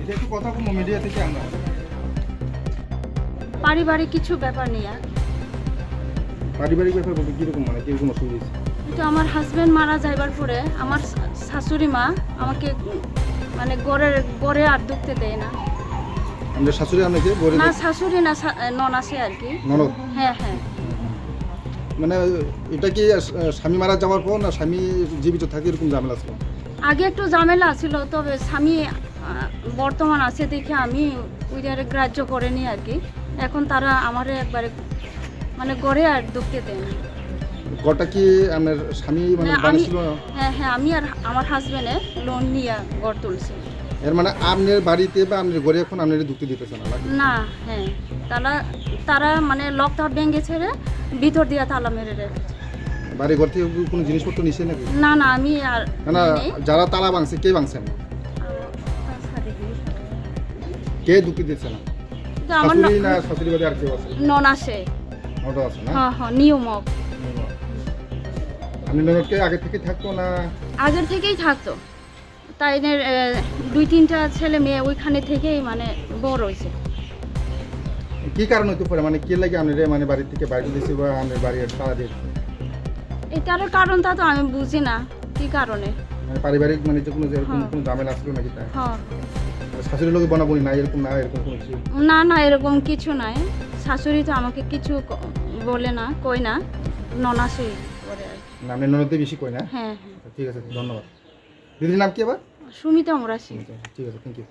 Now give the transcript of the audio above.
এটা একটু কথা বলবো মিডিয়া থেকে আমরা। পারিবারিক কিছু ব্যাপার নিয়ে। পারিবারিক ব্যাপার বলতে কিরকম মানে কিরকম অসুবিধা হয়েছে? তো আমার হাজবেন্ড মারা যাইবার পরে আমার শাশুড়ি মা আমাকে মানে গড়ে আর ঢুকতে দেয় না। আমাদের শাশুড়ি আপনাকে বলে না শাশুড়ি না ননাসে আর কি। ননদ? হ্যাঁ হ্যাঁ। মানে এটা কি স্বামী মারা যাওয়ার পর না স্বামী জীবিত থাকে এরকম ঝামেলা ছিল? আগে একটু ঝামেলা ছিল, তবে স্বামী বর্তমান আছে দেখে আমি ওইটারে গ্রাহ্য করে নি আর কি। এখন তারা আমারে একবারে মানে গড়ে আর ঢুকতে দেয় না। ঘরটা কি আপনার স্বামী মানে আমি বানিয়েছিল? হ্যাঁ হ্যাঁ, আমি আর আমার হাজবেন্ডে লোন নিয়ে গড় তুলছি। এর মানে আপনার বাড়িতে বা আপনার ঘরে এখন আপনার ঢুকতে দিতেছে না নাকি? না হ্যাঁ, তারা মানে লকটা ভেঙে ছেড়ে ভিতর দিয়ে তালা মেরে রেখেছে। বাড়ি ঘর থেকে কোনো জিনিসপত্র নিছে নাকি? না না, আমি আর না না, যারা তালা ভাঙছে কে ভাঙছেন? কে ঢুকতে দিচ্ছে না? তো আমার শাশুড়ি না শাশুড়ি বাড়ি আর কেউ আছে? ননাসে। ওটা আছে না? হ্যাঁ হ্যাঁ, নিয়মক। আপনি ননদকে আগে থেকে থাকতো না? আগের থেকেই থাকতো। তাই 2-3টা ছেলে মেয়ে ওইখানে থেকেই মানে বড় হয়েছে। কি কারণ হতে পারে মানে কে লাগে আপনার মানে বাড়ি থেকে বাইরে দিয়েছে বা আপনার বাড়ি তালা দিয়েছে? এটার কারণটা তো আমি বুঝি না কি কারণে। মানে পারিবারিক মানে যে কোনো যেরকম কোনো ঝামেলা আসলো নাকি তাই? হ্যাঁ। শাশুড়ির লোকে বনাবনি না এরকম না এরকম কোনো কিছু? না না, এরকম কিছু নাই। শাশুড়ি তো আমাকে কিছু বলে না, কই না, ননাসেই করে আর কি। না আপনি ননদে বেশি কই না? হ্যাঁ হ্যাঁ। ঠিক আছে, ধন্যবাদ। দিদির নাম কি আবার? সুমিতা মোরাসি। ঠিক আছে, থ্যাংক ইউ।